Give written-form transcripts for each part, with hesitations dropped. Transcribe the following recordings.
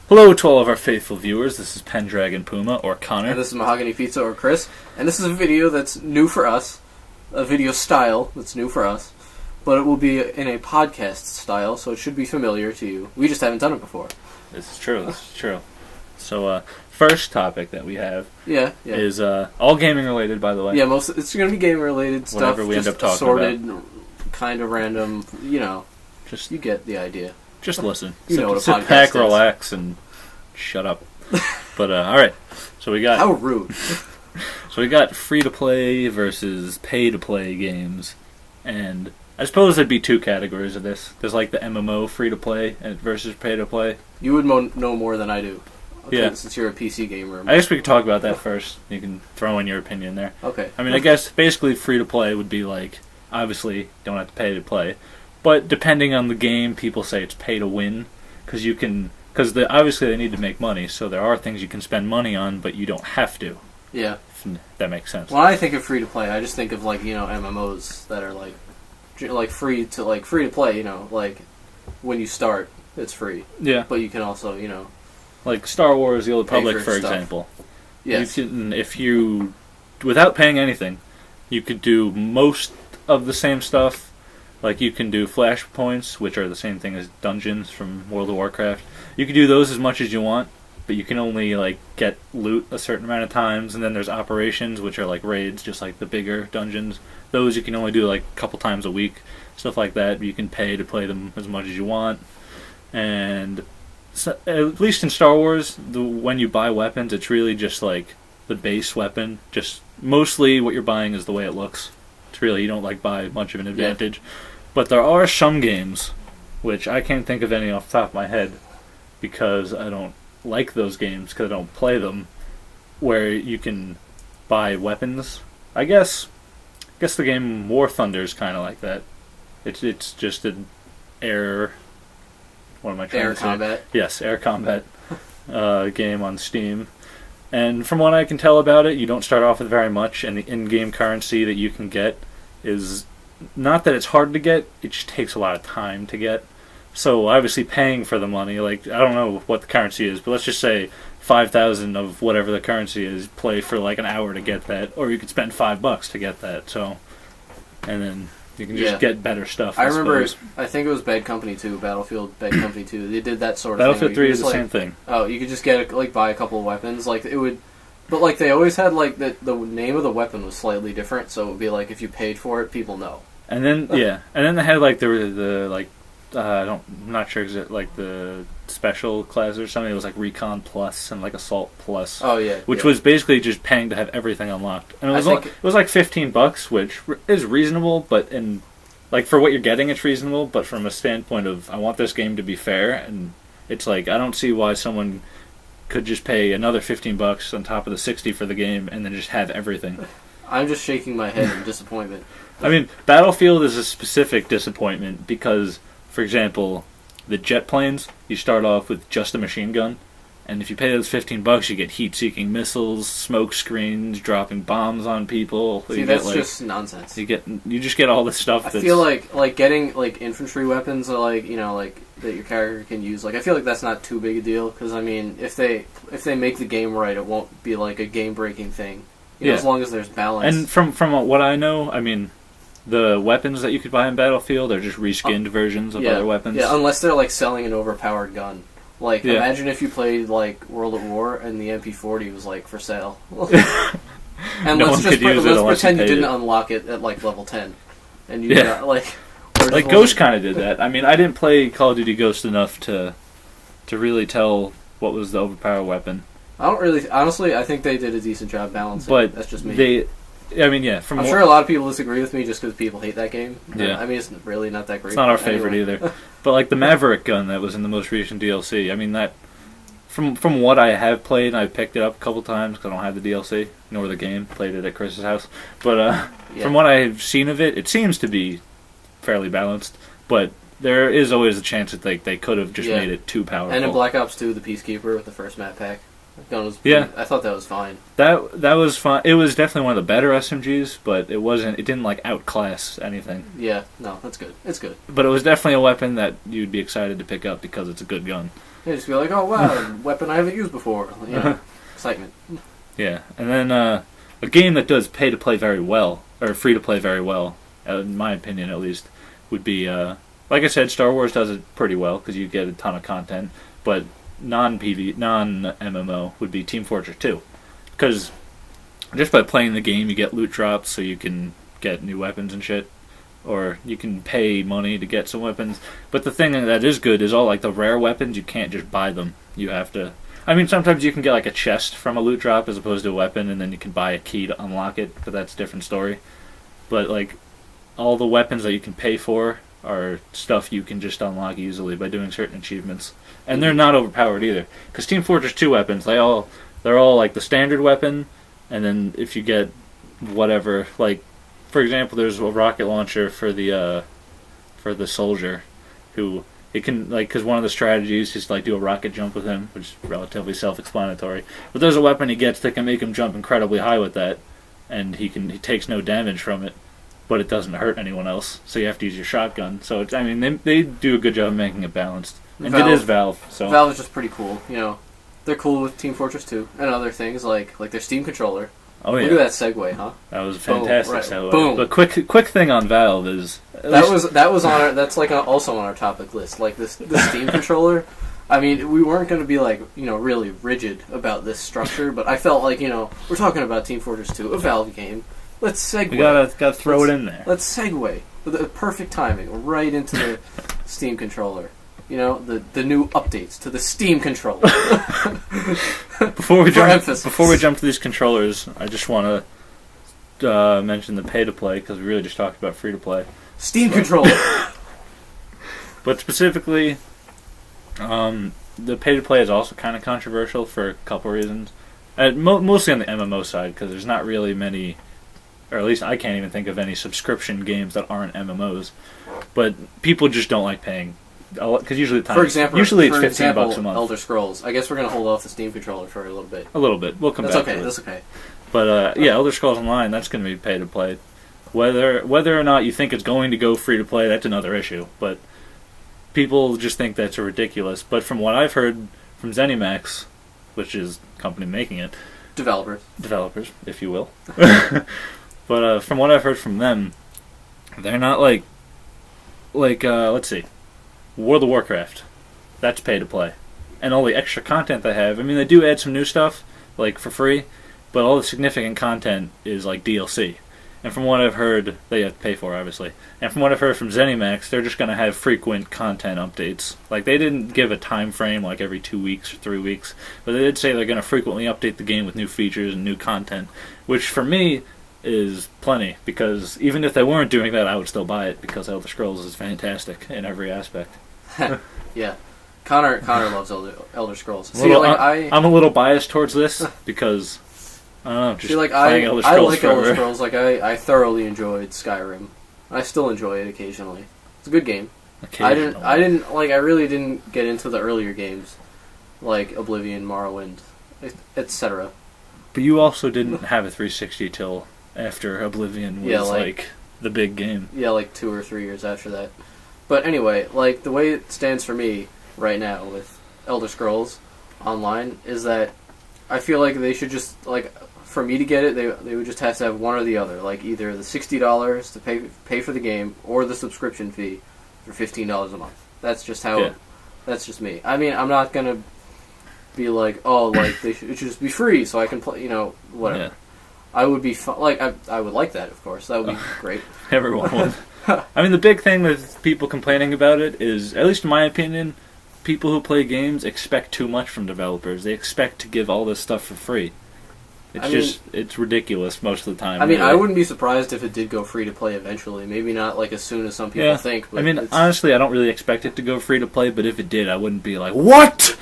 Hello to all of our faithful viewers. This is Pendragon Puma, or Connor. And this is Mahogany Pizza, or Chris. And this is a video that's new for us. A video style that's new for us. But it will be in a podcast style, so it should be familiar to you. We just haven't done it before. This is true. So, first topic that we have is all gaming related, by the way. Yeah, it's going to be gaming related stuff. Whatever we end up talking assorted, about. Kind of random, you get the idea. Just listen. You know what a sit podcast back, is. relax, and shut up. But, alright. So we got... How rude. So we got free-to-play versus pay-to-play games. And I suppose there'd be two categories of this. There's like the MMO free-to-play versus pay-to-play. You would know more than I do. Okay, Yeah. Since you're a PC gamer. I guess we could talk about that first. You can throw in your opinion there. Okay. I mean, I guess basically free-to-play would be like, obviously, don't have to pay to play. But depending on the game, people say it's pay to win. Because obviously they need to make money, so there are things you can spend money on, but you don't have to. Yeah. If that makes sense. When I think of free to play, I just think of MMOs that are like free to play. Like when you start, it's free. Yeah. But you can also Like Star Wars: The Old pay Republic, for for stuff. example. Yes. Without paying anything, you could do most of the same stuff. Like, you can do flashpoints, which are the same thing as dungeons from World of Warcraft. You can do those as much as you want, but you can only, get loot a certain amount of times. And then there's operations, which are like raids, just like the bigger dungeons. Those you can only do, a couple times a week. Stuff like that. You can pay to play them as much as you want. And so, at least in Star Wars, when you buy weapons, it's really just, the base weapon. Just mostly what you're buying is the way it looks. It's really, you don't, buy much of an advantage. Yeah. But there are some games, which I can't think of any off the top of my head, because I don't like those games, because I don't play them, where you can buy weapons. I guess the game War Thunder is kind of like that. It's just an air... What am I trying to say? Combat. Yes, air combat game on Steam. And from what I can tell about it, you don't start off with very much, and the in-game currency that you can get is... Not that it's hard to get, it just takes a lot of time to get. So obviously paying for the money, I don't know what the currency is, but let's just say 5,000 of whatever the currency is, play for an hour to get that, or you could spend $5 to get that. So, and then you can just get better stuff. I remember, suppose. I think it was Bad Company 2, Battlefield Bad Company 2. They did that sort of Battlefield thing. 3 is the same thing. Oh, you could just buy a couple of weapons. It would... But, they always had, the name of the weapon was slightly different, so it would be, if you paid for it, people know. And then, and then they had, I'm not sure, is it, the special class or something? It was, Recon Plus and, Assault Plus. Oh, yeah. Which was basically just paying to have everything unlocked. And it was, it was $15, which is reasonable, but for what you're getting, it's reasonable, but from a standpoint of, I want this game to be fair, and it's I don't see why someone could just pay another $15 on top of the $60 for the game and then just have everything. I'm just shaking my head in disappointment. I mean, Battlefield is a specific disappointment because, for example, the jet planes, you start off with just a machine gun, and if you pay those $15, you get heat-seeking missiles, smoke screens, dropping bombs on people. See, that's just nonsense. You just get all this stuff. I feel like getting infantry weapons, that your character can use. I feel like that's not too big a deal because if they make the game right, it won't be a game-breaking thing. As long as there's balance. And from what I know, the weapons that you could buy in Battlefield are just reskinned versions of other weapons. Yeah, unless they're selling an overpowered gun. Imagine if you played World at War and the MP40 was for sale. And no let's pretend you didn't unlock it at level 10, and you got Ghost kind of did that. I didn't play Call of Duty Ghost enough to really tell what was the overpowered weapon. I don't really, honestly. I think they did a decent job balancing. But that's just me. I'm sure a lot of people disagree with me just because people hate that game. Yeah. It's really not that great. It's not our favorite either. But the Maverick gun that was in the most recent DLC, that from what I have played, and I've picked it up a couple times because I don't have the DLC nor the game. Played it at Chris's house, but from what I've seen of it, it seems to be fairly balanced. But there is always a chance that they could have just made it too powerful. And in Black Ops 2, the Peacekeeper with the first map pack. That gun was Yeah. I thought that was fine. That was fun. It was definitely one of the better SMGs, but it wasn't. It didn't like outclass anything. Yeah, no, that's good. It's good. But it was definitely a weapon that you'd be excited to pick up because it's a good gun. Yeah, just be like, oh wow, a weapon I haven't used before. You know, excitement. Yeah, and then a game that does pay to play very well, or free to play very well, in my opinion at least, would be like I said, Star Wars does it pretty well because you get a ton of content. But non-MMO would be Team Fortress 2, because just by playing the game you get loot drops, so you can get new weapons and shit, or you can pay money to get some weapons. But the thing that is good is all like the rare weapons, you can't just buy them. You have to. I mean, sometimes you can get like a chest from a loot drop as opposed to a weapon, and then you can buy a key to unlock it, but that's a different story. But like all the weapons that you can pay for are stuff you can just unlock easily by doing certain achievements, and they're not overpowered either. Because Team Fortress 2 weapons, they're all like the standard weapon, and then if you get whatever, like for example, there's a rocket launcher for the soldier, who it can like because one of the strategies is to like do a rocket jump with him, which is relatively self-explanatory. But there's a weapon he gets that can make him jump incredibly high with that, and he takes no damage from it, but it doesn't hurt anyone else, so you have to use your shotgun. So it's, I mean, they do a good job of making it balanced, and it is Valve. So Valve is just pretty cool. You know, they're cool with Team Fortress 2 and other things like their Steam controller. Oh yeah, look at that segue, huh? That was fantastic. Right. So, Boom. But quick thing on Valve is that was on our that's like also on our topic list. Like the Steam controller. I mean, we weren't going to be like really rigid about this structure, but I felt like we're talking about Team Fortress 2, a Valve game. Let's segue. We gotta throw it in there. Let's segue with the perfect timing right into the Steam controller. The new updates to the Steam controller. Before we jump to these controllers, I just want to mention the pay to play because we really just talked about free to play. Steam controller. But specifically, the pay to play is also kind of controversial for a couple reasons. Mostly on the MMO side because there's not really many, or at least I can't even think of any subscription games that aren't MMOs. But people just don't like paying. Because usually it's $15 a month. Elder Scrolls. I guess we're gonna hold off the Steam controller for a little bit. A little bit. We'll come back. That's okay. But yeah, Elder Scrolls Online, that's going to be pay to play. Whether or not you think it's going to go free to play, that's another issue. But people just think that's ridiculous. But from what I've heard from ZeniMax, which is the company making it, developers, if you will. But from what I've heard from them, they're not like let's see. World of Warcraft, that's pay to play, and all the extra content they have. I mean, they do add some new stuff like for free, but all the significant content is like DLC. And from what I've heard, they have to pay for, obviously. And from what I've heard from ZeniMax, they're just going to have frequent content updates. Like they didn't give a time frame, like every 2 weeks or 3 weeks, but they did say they're going to frequently update the game with new features and new content, which for me is plenty, because even if they weren't doing that, I would still buy it, because Elder Scrolls is fantastic in every aspect. Yeah. Connor loves Elder Scrolls. I'm a little biased towards this, because, I don't know, just playing Elder Scrolls I like forever. Elder Scrolls. Like, I thoroughly enjoyed Skyrim. I still enjoy it occasionally. It's a good game. I really didn't get into the earlier games, like Oblivion, Morrowind, etc. But you also didn't have a 360 till after Oblivion was like the big game. Yeah, like 2 or 3 years after that. But anyway, like the way it stands for me right now with Elder Scrolls Online is that I feel like they should just for me to get it, they would just have to have one or the other, like either the $60 to pay for the game or the subscription fee for $15 a month. That's just how. Yeah. That's just me. I mean, I'm not gonna be like, it should just be free so I can play, whatever. Yeah. I would be I would like that, of course. That would be great. Everyone would. I mean, the big thing with people complaining about it is, at least in my opinion, people who play games expect too much from developers. They expect to give all this stuff for free. It's ridiculous most of the time. I mean, really. I wouldn't be surprised if it did go free to play eventually. Maybe not as soon as some people think. But I mean, honestly, I don't really expect it to go free to play. But if it did, I wouldn't be like, "What?"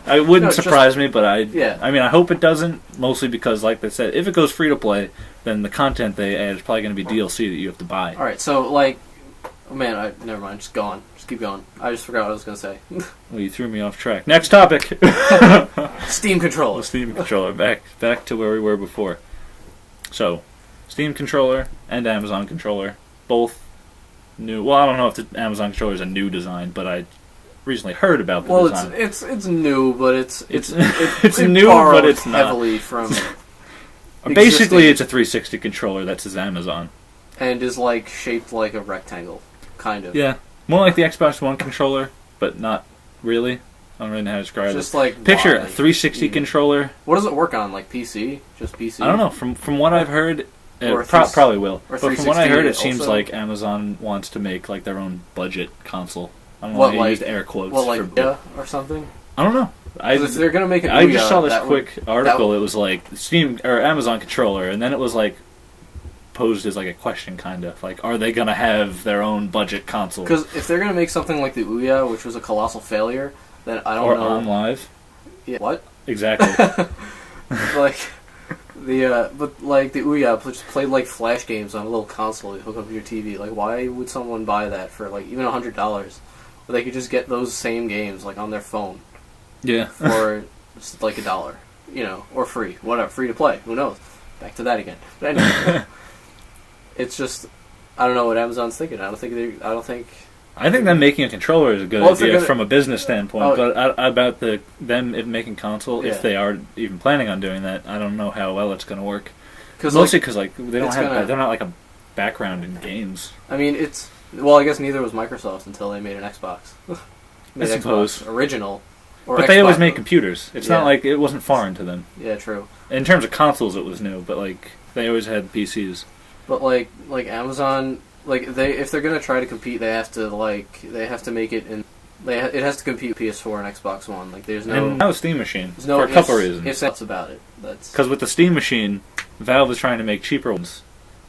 It wouldn't surprise me. But I mean, I hope it doesn't. Mostly because, like they said, if it goes free to play, then the content they add is probably going to be DLC that you have to buy. All right, so never mind. Just go on. Just keep going. I just forgot what I was going to say. Well, you threw me off track. Next topic. Steam controller. The Steam controller. Back to where we were before. So, Steam controller and Amazon controller, both new. Well, I don't know if the Amazon controller is a new design, but I recently heard about the design. It's new, but it's new, but it's not. Heavily from. Basically, it's a 360 controller that says Amazon. And is like shaped like a rectangle, kind of. Yeah, more like the Xbox One controller, but not really. I don't really know how to describe it. Just like picture a 360 controller. What does it work on? Like PC? Just PC? I don't know. From what I've heard, it probably will. But from what I heard, it seems like Amazon wants to make like their own budget console. I don't know why I used air quotes. What, like Ouya or something? I don't know. If they're gonna make an I just saw this quick article. It was like Steam or Amazon controller, and then it was like posed as like a question, kind of like, are they gonna have their own budget console? Because if they're gonna make something like the Ouya, which was a colossal failure, then I don't know. Or OnLive. Yeah. What? Exactly. Like but like the Ouya just played like Flash games on a little console you hook up to your TV. Like, why would someone buy that for like even $100? Where they could just get those same games like on their phone. Yeah. For just like $1, or free, whatever, free to play. Who knows? Back to that again. But anyway, it's just I don't know what Amazon's thinking. I think them making a controller is a good idea from a business standpoint. But about them making console, if they are even planning on doing that, I don't know how well it's going to work. Mostly because like they're not like a background in games. I mean, I guess neither was Microsoft until they made an Xbox. I suppose Xbox original. But they always made computers. It's not like it wasn't foreign to them. Yeah, true. In terms of consoles, it was new, but like they always had PCs. But like Amazon, like if they're gonna try to compete, they have to make it in. It has to compete with PS4 and Xbox One. Like there's no. And now Steam Machine for a couple reasons. If that's about it, that's because with the Steam Machine, Valve is trying to make cheaper ones,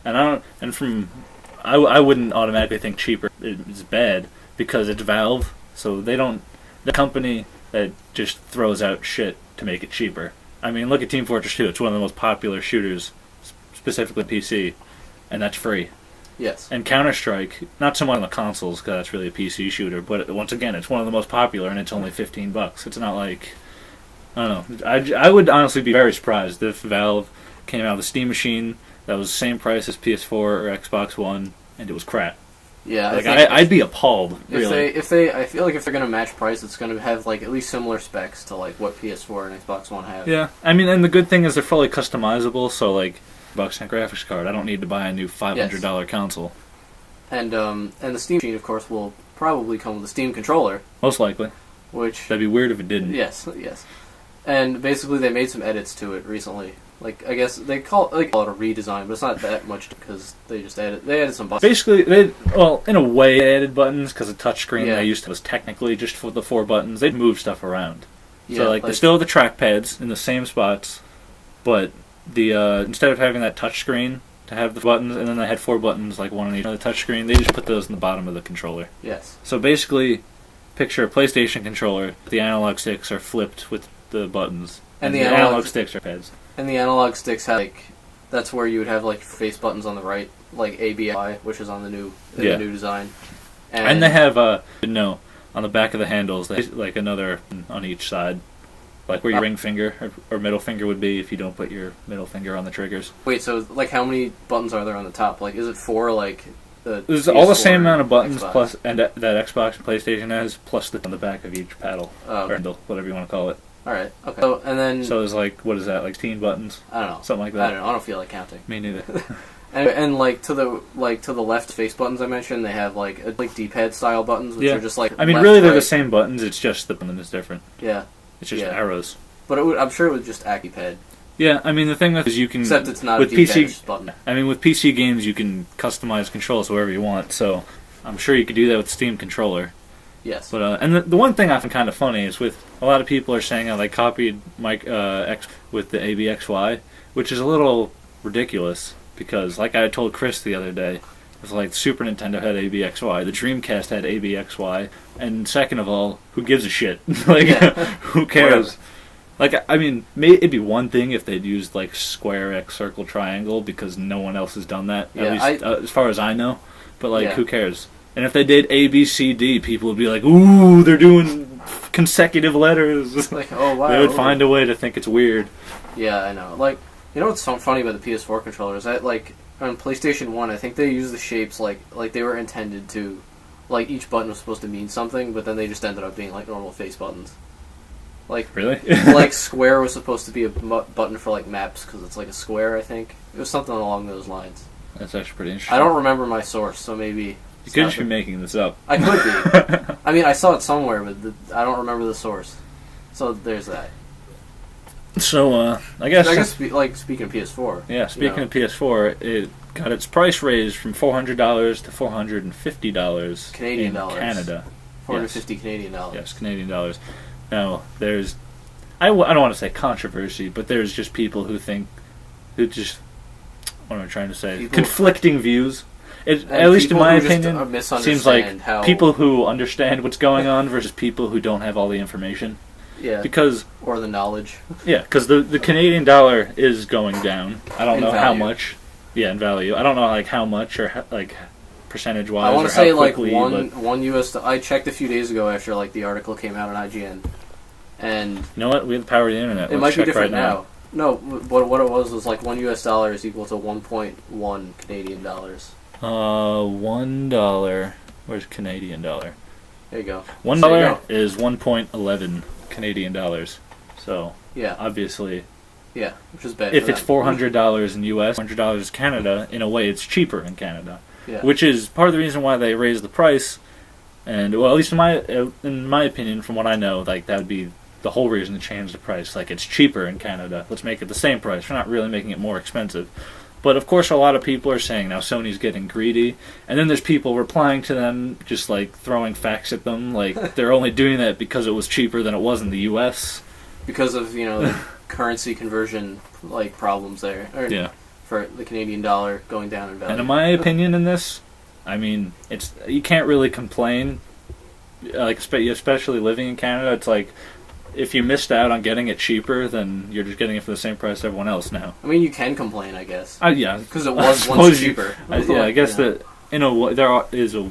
and I wouldn't automatically think cheaper is bad because it's Valve, so they don't the company that just throws out shit to make it cheaper. I mean, look at Team Fortress 2. It's one of the most popular shooters, specifically PC, and that's free. Yes. And Counter-Strike, not so much on the consoles, because that's really a PC shooter, but once again, it's one of the most popular, and it's only $15. It's not like... I don't know. I would honestly be very surprised if Valve came out with a Steam Machine that was the same price as PS4 or Xbox One, and it was crap. Yeah, like I'd be appalled. Really. I feel like if they're gonna match price, it's gonna have like at least similar specs to like what PS4 and Xbox One have. Yeah, I mean, and the good thing is they're fully customizable. So like, bucks and graphics card, I don't need to buy a new $500 console. And the Steam Machine, of course, will probably come with a Steam controller. Most likely. Which that'd be weird if it didn't. Yes. And basically, they made some edits to it recently. Like, I guess they call it a redesign, but it's not that much because they added some buttons. Basically, in a way, they added buttons because the touchscreen they used to was technically just for the 4 buttons. They'd move stuff around. Yeah, so, like, they still have the trackpads in the same spots, but instead of having that touchscreen to have the buttons, and then they had 4 buttons, like one on each of the touchscreen, they just put those in the bottom of the controller. Yes. So basically, picture a PlayStation controller. The analog sticks are flipped with the buttons, and the analog sticks are pads. And the analog sticks have that's where you would have like face buttons on the right, like A, B, I, which is on the new design. And they have on the back of the handles, they like another on each side, like where your ring finger or middle finger would be if you don't put your middle finger on the triggers. Wait, so like how many buttons are there on the top? Like, is it 4? Like there's all the same amount of buttons Xbox. Plus, and that Xbox and PlayStation has plus on the back of each paddle or handle, whatever you want to call it. Alright, okay. So there's like, what is that, like 10 buttons? I don't know. Something like that. I don't know, I don't feel like counting. Me neither. and like to the left face buttons I mentioned, they have like D-pad style buttons, which are just like I mean, really they're the same buttons, it's just the button is different. Yeah. It's just arrows. But I'm sure it would just AccuPad. Yeah, I mean, the thing is you can... Except it's not with a D-pad button. I mean, with PC games, you can customize controls however you want, so I'm sure you could do that with Steam controller. Yes. But and the one thing I find kind of funny is with a lot of people are saying how they copied X with the ABXY, which is a little ridiculous because, like I told Chris the other day, it's like Super Nintendo had ABXY, the Dreamcast had ABXY, and second of all, who gives a shit? Who cares? Like, I mean, it'd be one thing if they'd used like square, X, circle, triangle because no one else has done that, at least as far as I know. But who cares? And if they did A, B, C, D, people would be like, ooh, they're doing consecutive letters. Like, oh wow. They would find a way to think it's weird. Yeah, I know. Like, you know what's so funny about the PS4 controllers? That like on PlayStation 1, I think they use the shapes like they were intended to. Like, each button was supposed to mean something, but then they just ended up being like normal face buttons. Like, really? like square was supposed to be a button for like maps because it's like a square. I think it was something along those lines. That's actually pretty interesting. I don't remember my source, so maybe You could just be making this up. I could be. I mean, I saw it somewhere, but I don't remember the source. So there's that. So I guess like speaking of PS4. Yeah, speaking of PS4, it got its price raised from $400 to $450 Canadian in dollars. Canada. $450 Canadian dollars. Yes, Canadian dollars. Now, there's, I don't want to say controversy, but there's just people who just, what am I trying to say? Conflicting views. At least in my opinion, seems like people who understand what's going on versus people who don't have all the information. Yeah. Or the knowledge. Yeah, because the Canadian dollar is going down. I don't know how much. Yeah, in value. I don't know like how much or like percentage wise. I want to say like one US. I checked a few days ago after like the article came out on IGN, and you know what? We have the power of the internet. It might be different now. No, what it was like $1 US is equal to 1.1 Canadian dollars. $1. Where's Canadian dollar? There you go. $1 is 1.11 Canadian dollars. So yeah, obviously. Yeah, which is bad. If it's $400 in US, $400 Canada, in a way it's cheaper in Canada. Yeah. Which is part of the reason why they raised the price. And well, at least in my opinion, from what I know, like that would be the whole reason to change the price. Like it's cheaper in Canada. Let's make it the same price. We're not really making it more expensive. But of course, a lot of people are saying now Sony's getting greedy, and then there's people replying to them, just like throwing facts at them, like they're only doing that because it was cheaper than it was in the U.S. Because of the currency conversion like problems there. Yeah. For the Canadian dollar going down in value. And in my opinion, in this, I mean, you can't really complain. Like especially living in Canada, it's like, if you missed out on getting it cheaper, then you're just getting it for the same price as everyone else now. I mean, you can complain, I guess. Yeah. Because it was once cheaper. I guess that in a way, there is a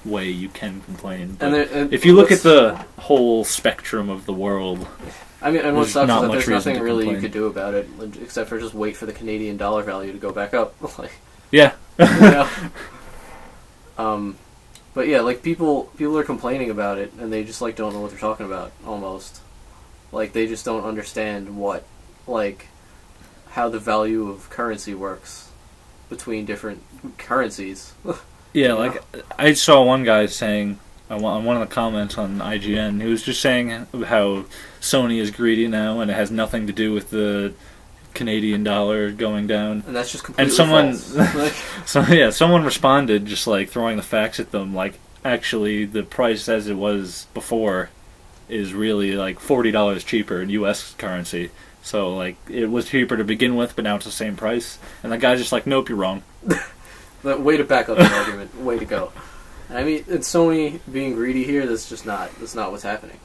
way you can complain. But and if you look at the whole spectrum of the world, I mean, and what sucks is that there's nothing really complain. You could do about it, except for just wait for the Canadian dollar value to go back up. Like, yeah. But yeah, like people are complaining about it, and they just like don't know what they're talking about, almost. Like, they just don't understand how the value of currency works between different currencies. Yeah, like, I saw one guy saying, on one of the comments on IGN, he was just saying how Sony is greedy now, and it has nothing to do with the Canadian dollar going down. And that's just completely false. Someone responded, just, like, throwing the facts at them, like, actually, the price as it was before is really like $40 cheaper in U.S. currency. So like it was cheaper to begin with, but now it's the same price. And the guy's just like, nope, you're wrong. Way to back up the argument. Way to go. I mean, it's Sony being greedy here. That's not what's happening.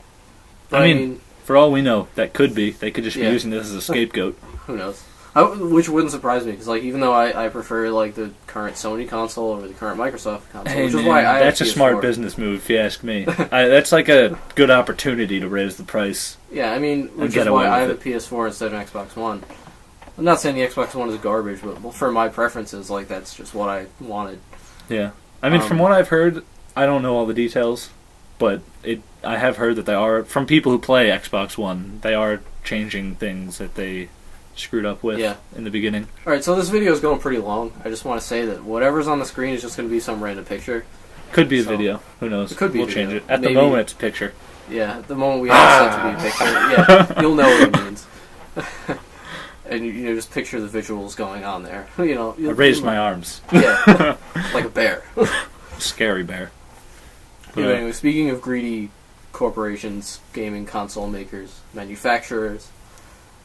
But, I mean, for all we know, that could be. They could just be using this as a scapegoat. Who knows? Which wouldn't surprise me, because like even though I prefer like the current Sony console over the current Microsoft console, which is why I that's a smart business move, if you ask me. That's like a good opportunity to raise the price. Yeah, I mean, which is why I have a PS4 instead of an Xbox One. I'm not saying the Xbox One is garbage, but for my preferences, like that's just what I wanted. Yeah, I mean, from what I've heard, I don't know all the details, but I have heard that they are, from people who play Xbox One, they are changing things that they screwed up with in the beginning. Alright, so this video is going pretty long. I just want to say that whatever's on the screen is just going to be some random picture. Could be a video. Who knows? It could be We'll change it. At the moment, it's a picture. Yeah, at the moment we have it set to be a picture. Yeah, you'll know what it means. And just picture the visuals going on there. I raised my arms. Yeah, like a bear. Scary bear. Anyway, speaking of greedy corporations, gaming console makers, manufacturers,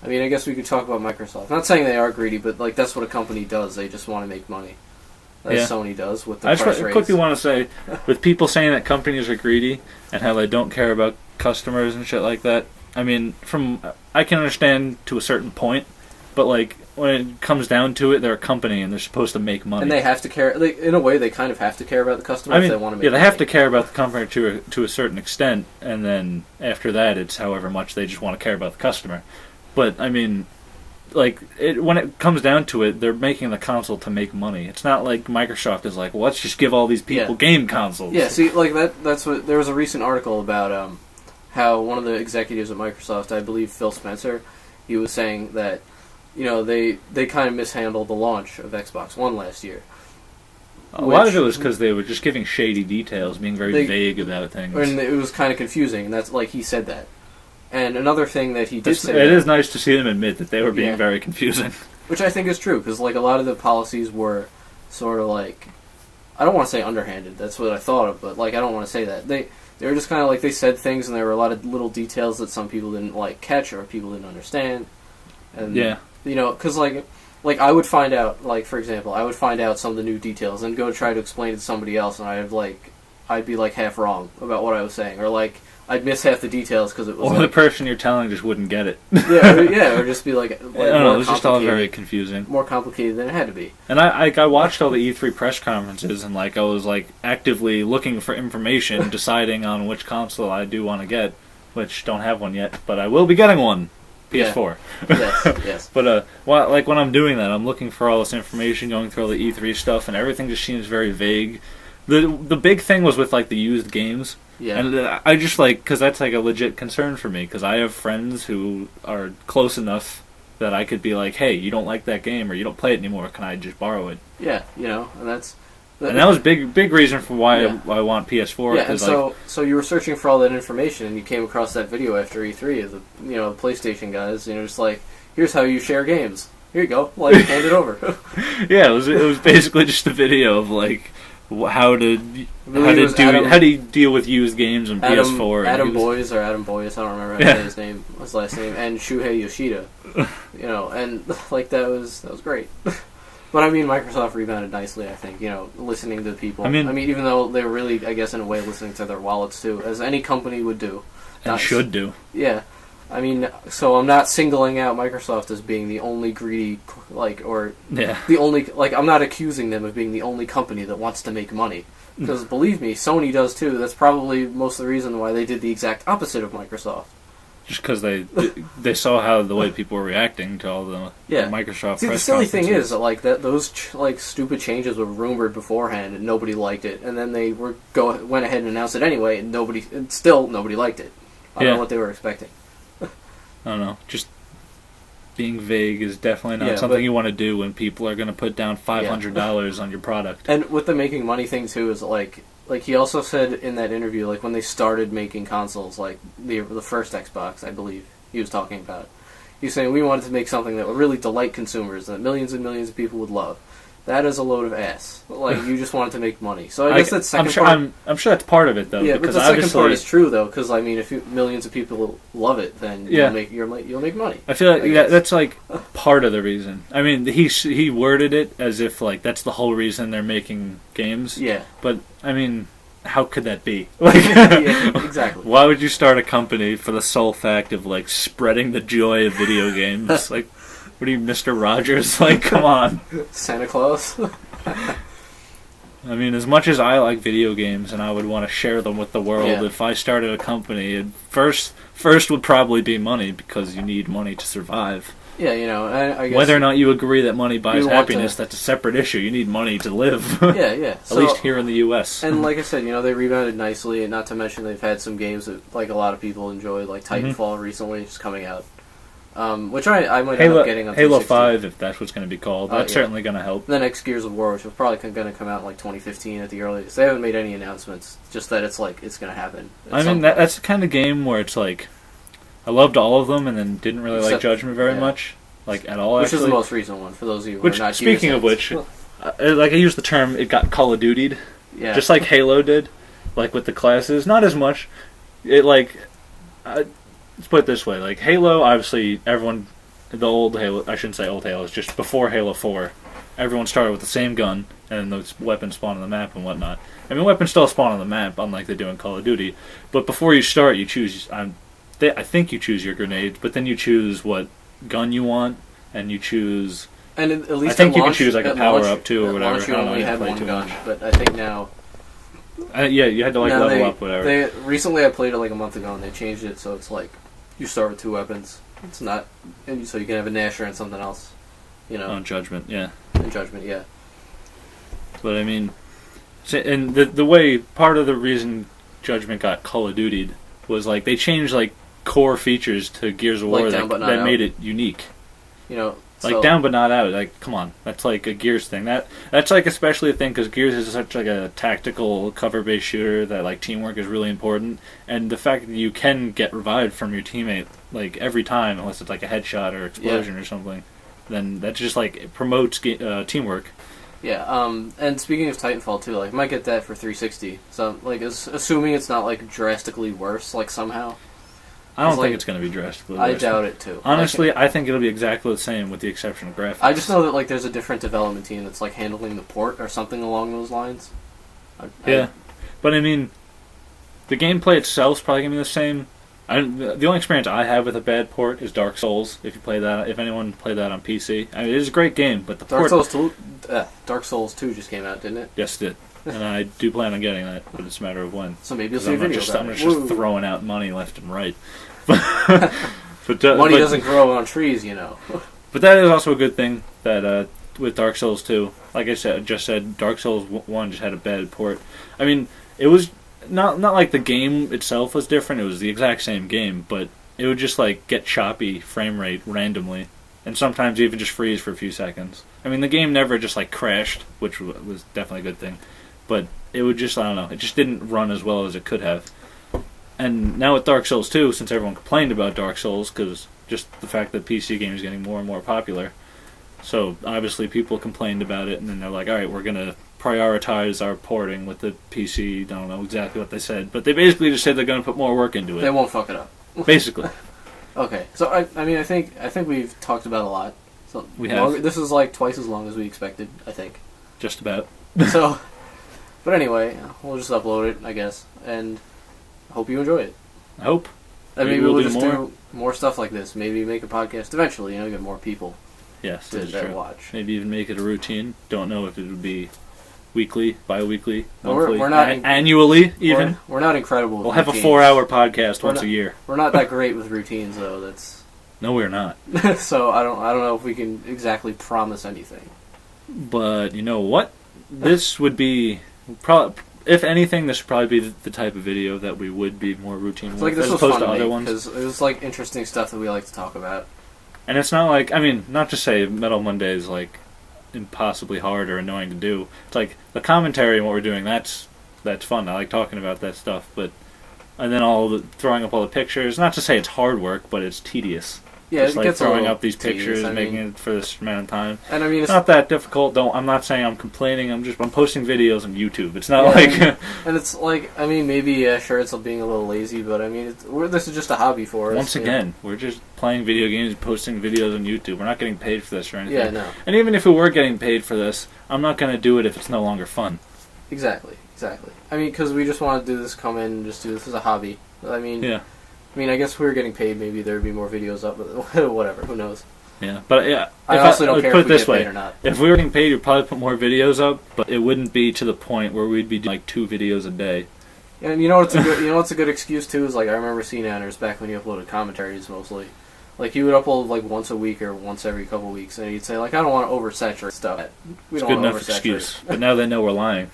I mean, I guess we could talk about Microsoft. Not saying they are greedy, but like that's what a company does. They just want to make money. As Sony does with the price raise. I quickly want to say, with people saying that companies are greedy and how they don't care about customers and shit like that, I mean, I can understand to a certain point, But like when it comes down to it, they're a company and they're supposed to make money. And they have to care. In a way, they kind of have to care about the customer I mean, if they want to make. yeah, they money. have to care about the company to a certain extent, and then after that, it's however much they just want to care about the customer. But I mean, like when it comes down to it, they're making the console to make money. It's not like Microsoft is like, well, let's just give all these people game consoles. Yeah, see, like that's what there was a recent article about how one of the executives at Microsoft, I believe Phil Spencer, he was saying that they kind of mishandled the launch of Xbox One last year. A lot of it was because they were just giving shady details, being very vague about things. And it was kind of confusing, and that's like he said that. And another thing that he did say... It is nice to see them admit that they were being very confusing. Which I think is true, because like a lot of the policies were sort of like... I don't want to say underhanded, that's what I thought of, but like I don't want to say that. They were just kind of like, they said things and there were a lot of little details that some people didn't like catch or people didn't understand. And, because like I would find out, like for example, I would find out some of the new details and go try to explain it to somebody else and I'd be like half wrong about what I was saying, or like I'd miss half the details because it was. Or the person you're telling just wouldn't get it. or just be like. I don't know. It was just all very confusing. More complicated than it had to be. And I watched all the E3 press conferences, and like I was like actively looking for information, deciding on which console I do want to get, which don't have one yet, but I will be getting one. PS4. Yes. But like when I'm doing that, I'm looking for all this information, going through all the E3 stuff, and everything just seems very vague. The big thing was with like the used games. Yeah. And I just like, because that's like a legit concern for me, because I have friends who are close enough that I could be like, hey, you don't like that game or you don't play it anymore, can I just borrow it? Yeah, and that's... And that was big reason for why I want PS4. Yeah, and so you were searching for all that information and you came across that video after E3 of the PlayStation guys, just like, here's how you share games. Here you go, like, hand it over. Yeah, it was basically just a video of like, how do you deal with used games on PS4? Adam Boyes, I don't remember how to say his last name, and Shuhei Yoshida, and like that was great. But I mean, Microsoft rebounded nicely. I think listening to people. I mean, even though they were really, I guess, in a way, listening to their wallets too, as any company would do, and should do. Yeah. I mean, so I'm not singling out Microsoft as being the only greedy, the only, I'm not accusing them of being the only company that wants to make money. Because believe me, Sony does too. That's probably most of the reason why they did the exact opposite of Microsoft. Just because they saw how the way people were reacting to all the Microsoft. See, the silly thing is that those stupid changes were rumored beforehand and nobody liked it, and then they went ahead and announced it anyway, and still nobody liked it. I don't know what they were expecting. I don't know. Just being vague is definitely not something you want to do when people are going to put down $500 on your product. And with the making money thing too is like he also said in that interview, like when they started making consoles, like the first Xbox, I believe he was talking about. He was saying we wanted to make something that would really delight consumers, that millions and millions of people would love. That is a load of ass. Like, you just wanted to make money. So I guess that's second part... I'm sure that's part of it, though. Yeah, but the second part is true, though, because, I mean, if millions of people love it, then you'll make money. I feel like that's, like, part of the reason. I mean, he worded it as if, like, that's the whole reason they're making games. Yeah. But, I mean, how could that be? Like, yeah, exactly. Why would you start a company for the sole fact of, like, spreading the joy of video games? Like... What are you, Mr. Rogers? Like, come on. Santa Claus? I mean, as much as I like video games and I would want to share them with the world, if I started a company, first would probably be money, because you need money to survive. Yeah, I guess... Whether or not you agree that money buys happiness, that's a separate issue. You need money to live. Yeah. At least here in the U.S. And like I said, they rebounded nicely, and not to mention they've had some games that, like, a lot of people enjoy, like Titanfall recently, just coming out. Which I might end up getting on Halo 5, if that's what's going to be called. That's certainly going to help. The next Gears of War, which was probably going to come out in like 2015 at the earliest. They haven't made any announcements, just that it's going to happen. I mean, that's the kind of game where it's like, I loved all of them and then didn't really like Judgment very much, like at all. Which is the most recent one, for those of you who are not speaking of which, like I used the term, it got Call of Dutied. Yeah. Just like Halo did, like with the classes. Not as much. Let's put it this way, like, Halo, obviously, everyone, the old Halo, I shouldn't say old Halo, it's just before Halo 4, everyone started with the same gun, and those weapons spawn on the map and whatnot. I mean, weapons still spawn on the map, unlike they do in Call of Duty, but before you choose, I think you choose your grenades, but then you choose what gun you want, and you choose. And at least I think at you launch, can choose like a at power launch- up too or at whatever. launch you I don't know, only I had didn't one play too gun, much. but I think now. Yeah, you had to like now level up whatever. They recently I played it like a month ago and they changed it so it's like you start with 2 weapons. It's not, and so you can have a Nasher and something else. You know, On Judgment, yeah. in Judgment, yeah. But I mean, and the way part of the reason Judgment got Call of Dutied was like they changed like core features to Gears of Like War Down But Not that Out. made it unique. You know, Like so, Down But Not Out. Like, come on, that's like a Gears thing. That's like especially a thing because Gears is such like a tactical cover-based shooter that like teamwork is really important, and the fact that you can get revived from your teammate like every time, unless it's like a headshot or explosion or something, then that just like it promotes teamwork. Yeah, and speaking of Titanfall too, like, might get that for 360. So, like, assuming it's not, like, drastically worse, like, somehow. I don't It's think like- it's going to be drastically I worse. doubt it, too. Honestly, I think it'll be exactly the same with the exception of graphics. I just know that, like, there's a different development team that's, like, handling the port or something along those lines. Yeah. But I mean, the gameplay itself is probably going to be the same. The only experience I have with a bad port is Dark Souls. If you play that, if anyone played that on PC, I mean, it is a great game, but the Dark port. Dark Souls 2 just came out, didn't it? Yes, it did, and I do plan on getting that, but it's a matter of when. So maybe you'll 'Cause see a I'm not video just, about I'm it. just Woo. throwing out money left and right. Money but doesn't grow on trees, you know. But that is also a good thing that with Dark Souls 2, like I just said, Dark Souls 1 just had a bad port. I mean, it was not like the game itself was different. It was the exact same game, but it would just like get choppy frame rate randomly, and sometimes even just freeze for a few seconds. I mean, the game never just like crashed, which was definitely a good thing, but it would just, I don't know, it just didn't run as well as it could have. And now with Dark Souls 2, since everyone complained about Dark Souls, because just the fact that PC games are getting more and more popular, so obviously people complained about it, and then they're like, alright, we're going to prioritize our porting with the PC. I don't know exactly what they said, but they basically just said they're going to put more work into They it. won't fuck it up. Basically. Okay, so I mean, I think we've talked about a lot. So We have. This is like twice as long as we expected, I think. Just about. So, but anyway, we'll just upload it, I guess, and hope you enjoy it. I hope. And Maybe maybe we'll we'll do just more. do more stuff like this. Maybe make a podcast eventually. You know, get more people Yes, to that's that true. watch. Maybe even make it a routine. Don't know if it would be weekly, bi-weekly, Well, monthly, we're not in- annually even. We're not incredible. We'll with have a routines. 4-hour podcast We're once not- a year. We're not that great with routines, though. That's No, we're not. so I don't know if we can exactly promise anything. But you know what? This would be probably, if anything, this would probably be the type of video that we would be more routine It's with, like this as was opposed fun to to other make ones. because it was like interesting stuff that we like to talk about. And it's not like, I mean, not to say Metal Monday is like impossibly hard or annoying to do. It's like the commentary and what we're doing. That's fun. I like talking about that stuff. But and then throwing up all the pictures. Not to say it's hard work, but it's tedious. Yeah, Just it like gets a throwing little up these tedious. pictures, I making mean, it for this amount of time. and I mean, It's not that difficult. I'm not saying I'm complaining. I'm posting videos on YouTube. It's not Yeah, like and it's like, I mean, maybe sure, it's being a little lazy, but I mean, this is just a hobby for us. once you know? again, we're just playing video games, posting videos on YouTube. We're not getting paid for this or anything. Yeah, no, And even if we were getting paid for this, I'm not going to do it if it's no longer fun. exactly. I mean, because we just want to do this, come in, and just do this as a hobby. I mean, Yeah. I mean, I guess if we were getting paid, maybe there'd be more videos up, but whatever. Who knows? Yeah, but yeah, I if honestly don't let's care put if it we this get way: paid or not. if we were getting paid, we'd probably put more videos up, but it wouldn't be to the point where we'd be doing like 2 videos a day. And you know what's a good excuse too is like I remember seeing Anders back when he uploaded commentaries mostly. Like he would upload like once a week or once every couple weeks, and he'd say like I don't want to oversaturate stuff. We It's don't good want to enough oversaturate. excuse. But now they know we're lying.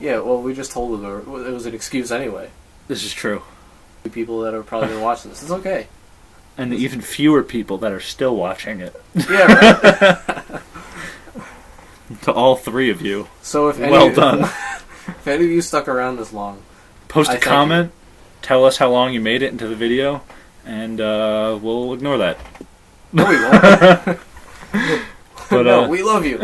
Yeah, well, we just told them it was an excuse anyway. This is true. People that are probably going to watch this, it's okay. And the even fewer people that are still watching it. Yeah, right. To all 3 of you, So if any, well done. if any of you stuck around this long, Post I a thank comment, tell us how long you made it into the video, and we'll ignore that. no, we won't. But, No, we love you.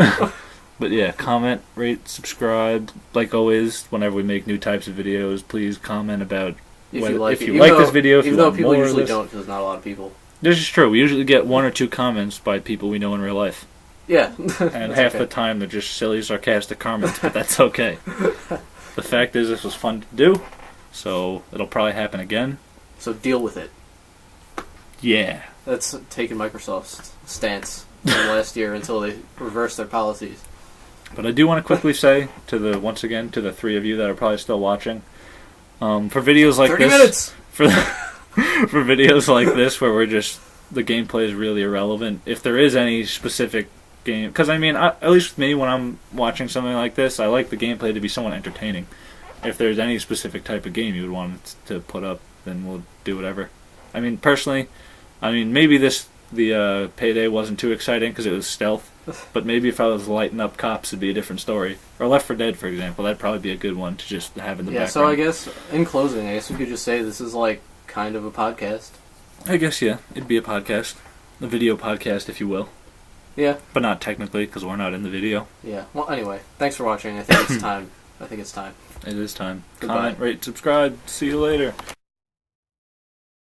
But yeah, comment, rate, subscribe. Like always, whenever we make new types of videos, please comment about If whether- you like if it. you Even like though- this video, if even you though want people more of usually this. don't, because there's not a lot of people. This is true. We usually get 1 or 2 comments by people we know in real life. Yeah, And half the time they're just silly, sarcastic comments, but that's okay. The fact is, this was fun to do, so it'll probably happen again. So deal with it. Yeah. That's taking Microsoft's stance from last year until they reverse their policies. But I do want to quickly say to the three of you that are probably still watching, for videos like 30 this, minutes! for videos like this where the gameplay is really irrelevant. If there is any specific game, because I mean, at least with me, when I'm watching something like this, I like the gameplay to be somewhat entertaining. If there's any specific type of game you would want to put up, then we'll do whatever. I mean, personally, maybe the Payday wasn't too exciting because it was stealth, but maybe if I was lighting up cops, it'd be a different story. Or Left 4 Dead, for example, that'd probably be a good one to just have in the background. So I guess, in closing, we could just say this is like kind of a podcast. I guess, yeah, it'd be a podcast. A video podcast, if you will. Yeah. But not technically, because we're not in the video. Yeah. Well, anyway, thanks for watching. I think it's time. It is time. Goodbye. Comment, rate, subscribe. See you later.